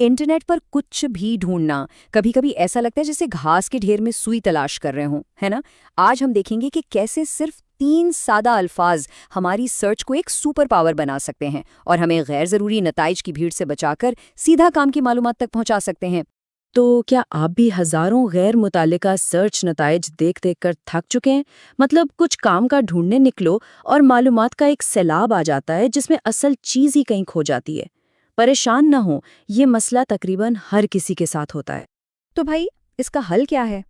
Internet पर कुछ भी ढूंढना कभी कभी ऐसा लगता है जैसे घास के ढेर में सुई तलाश कर रहे हों, है ना। आज हम देखेंगे कि कैसे सिर्फ 3 सादा अल्फाज हमारी सर्च को एक सुपर पावर बना सकते हैं और हमें गैर जरूरी नताइज की भीड़ से बचाकर सीधा काम की मालूमात तक पहुंचा सकते हैं। तो क्या आप भी हजारों गैर मुतालिका सर्च नताइज देख देख कर थक चुके हैं? मतलब कुछ काम का ढूंढने निकलो और मालूमात का एक सैलाब आ जाता है जिसमें असल चीज ही कहीं खो जाती है। परेशान न हो, ये मसला तकरीबन हर किसी के साथ होता है। तो भाई, इसका हल क्या है?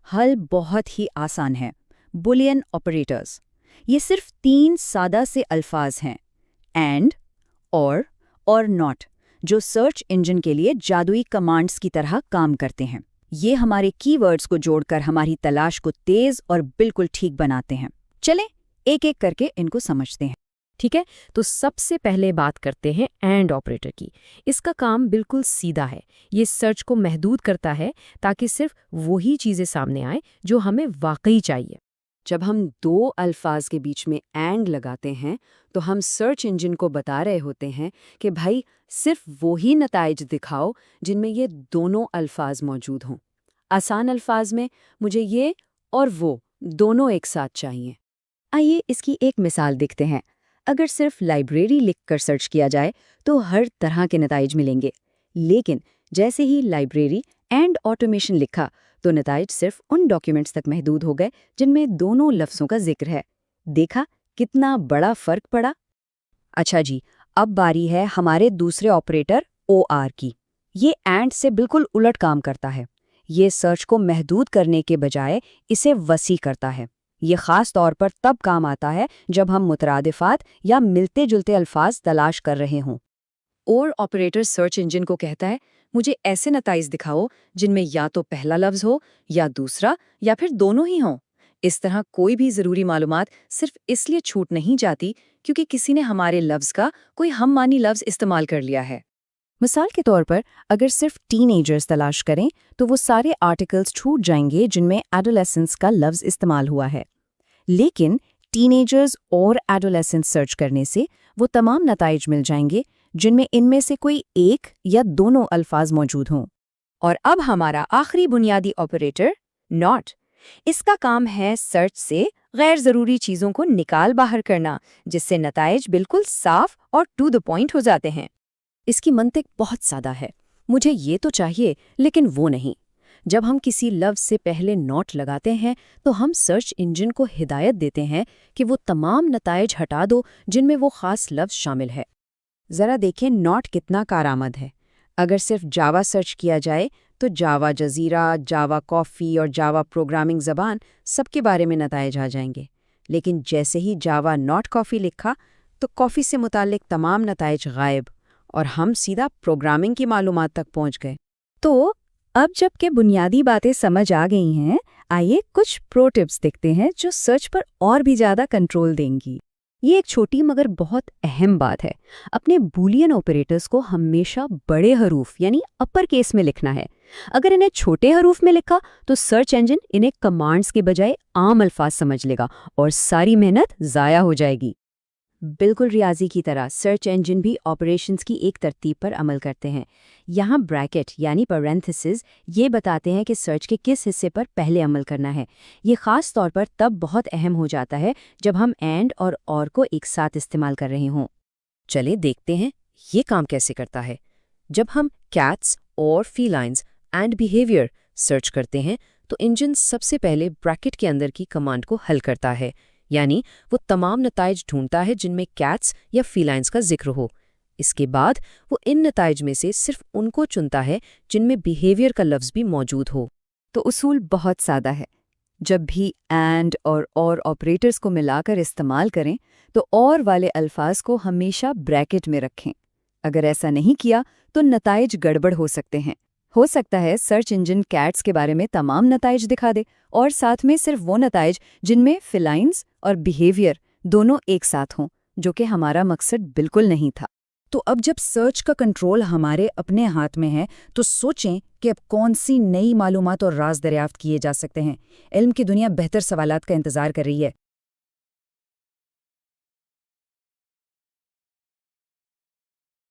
हल बहुत ही आसान है। Boolean operators. ये सिर्फ 3 सादा से अल्फाज हैं, एंड, और नॉट, जो सर्च इंजन के लिए जादुई कमांड्स की तरह काम करते हैं। ये हमारे कीवर्ड्स को जोड़कर हमारी तलाश को तेज और बिल्कुल ठीक बनाते हैं। चलें एक एक करके इनको समझते हैं। ठीक है, तो सबसे पहले बात करते हैं एंड ऑपरेटर की। इसका काम बिल्कुल सीधा है। ये सर्च को महदूद करता है ताकि सिर्फ वही चीज़ें सामने आए जो हमें वाकई चाहिए। जब हम 2 अल्फाज के बीच में एंड लगाते हैं तो हम सर्च इंजन को बता रहे होते हैं कि भाई सिर्फ वही नताइज दिखाओ जिनमें ये दोनों अल्फाज मौजूद हों। आसान अल्फाज में मुझे ये और वो दोनों एक साथ चाहिए। आइए इसकी एक मिसाल देखते हैं। अगर सिर्फ लाइब्रेरी लिखकर सर्च किया जाए तो हर तरह के नताइज मिलेंगे, लेकिन जैसे ही लाइब्रेरी एंड ऑटोमेशन लिखा तो नताइज सिर्फ उन डॉक्यूमेंट्स तक महदूद हो गए जिनमें दोनों लफ्ज़ों का जिक्र है। देखा कितना बड़ा फर्क पड़ा। अच्छा जी, अब बारी है हमारे दूसरे ऑपरेटर OR की। ये एंड से बिल्कुल उलट काम करता है। ये सर्च को महदूद करने के बजाय इसे वसी करता है। ये खास तौर पर तब काम आता है जब हम मुतरादिफात या मिलते जुलते अल्फाज तलाश कर रहे हों। और ऑपरेटर सर्च इंजन को कहता है, मुझे ऐसे नताइज दिखाओ जिनमें या तो पहला लफ्ज़ हो या दूसरा या फिर दोनों ही हों। इस तरह कोई भी ज़रूरी मालूमात सिर्फ इसलिए छूट नहीं जाती क्योंकि किसी ने हमारे लफ्ज़ का कोई हम मानी लफ्ज़ इस्तेमाल कर लिया है। मिसाल के तौर पर अगर सिर्फ टीनेजर्स तलाश करें तो वो सारे आर्टिकल्स छूट जाएंगे जिनमें एडोलेसेंस का लफ्ज़ इस्तेमाल हुआ है। लेकिन टीनेजर्स और एडोलेसेंस सर्च करने से वो तमाम नताइज मिल जाएंगे जिनमें इनमें से कोई एक या दोनों अल्फाज मौजूद हों। और अब हमारा आखिरी बुनियादी ऑपरेटर नॉट। इसका काम है सर्च से गैर ज़रूरी चीज़ों को निकाल बाहर करना, जिससे नताइज बिल्कुल साफ और टू द पॉइंट हो जाते हैं। इसकी मंतिक बहुत सादा है, मुझे ये तो चाहिए लेकिन वो नहीं। जब हम किसी लफ्ज़ से पहले नॉट लगाते हैं तो हम सर्च इंजन को हिदायत देते हैं कि वो तमाम नताइज हटा दो जिनमें वो ख़ास लफ्ज़ शामिल है। ज़रा देखें नॉट कितना कारआमद है। अगर सिर्फ जावा सर्च किया जाए तो जावा जज़ीरा, जावा कॉफ़ी और जावा प्रोग्रामिंग ज़बान सबके बारे में नताइज आ जाएंगे। लेकिन जैसे ही जावा नॉट कॉफ़ी लिखा तो कॉफ़ी से मुताल्लिक तमाम नताइज गायब और हम सीधा प्रोग्रामिंग की मालूमात तक पहुंच गए। तो अब जबकि बुनियादी बातें समझ आ गई हैं, आइए कुछ प्रो टिप्स देखते हैं जो सर्च पर और भी ज़्यादा कंट्रोल देंगी। ये एक छोटी मगर बहुत अहम बात है। अपने बूलियन ऑपरेटर्स को हमेशा बड़े हरूफ यानी अपर केस में लिखना है। अगर इन्हें छोटे हरूफ में लिखा तो सर्च इंजन इन्हें कमांड्स के बजाय आम अल्फाज समझ लेगा और सारी मेहनत ज़ाया हो जाएगी। बिल्कुल रियाजी की तरह सर्च इंजन भी ऑपरेशंस की एक तरतीब पर अमल करते हैं। यहाँ ब्रैकेट यानी पैरेंथेसिस ये बताते हैं कि सर्च के किस हिस्से पर पहले अमल करना है। ये ख़ास तौर पर तब बहुत अहम हो जाता है जब हम एंड और को एक साथ इस्तेमाल कर रहे हों। चले देखते हैं ये काम कैसे करता है। जब हम कैट्स और फीलाइंस एंड बिहेवियर सर्च करते हैं तो इंजन सबसे पहले ब्रैकेट के अंदर की कमांड को हल करता है, यानी वो तमाम नताइज ढूंढता है जिनमें कैट्स या फीलाइंस का जिक्र हो। इसके बाद वो इन नताइज में से सिर्फ उनको चुनता है जिनमें बिहेवियर का लफ्ज़ भी मौजूद हो। तो उसूल बहुत सादा है। जब भी एंड और ऑपरेटर्स को मिलाकर इस्तेमाल करें तो और वाले अल्फाज को हमेशा ब्रैकेट में रखें। अगर ऐसा नहीं किया तो नताइज गड़बड़ हो सकते हैं। हो सकता है सर्च इंजन कैट्स के बारे में तमाम नताइज दिखा दे और साथ में सिर्फ वो नताइज जिनमें फिलाइंस और बिहेवियर दोनों एक साथ हों, जो कि हमारा मकसद बिल्कुल नहीं था। तो अब जब सर्च का कंट्रोल हमारे अपने हाथ में है तो सोचें कि अब कौन सी नई मालूमात और राज दरियाफ्त किए जा सकते हैं। इल्म की दुनिया बेहतर सवालात का इंतजार कर रही है।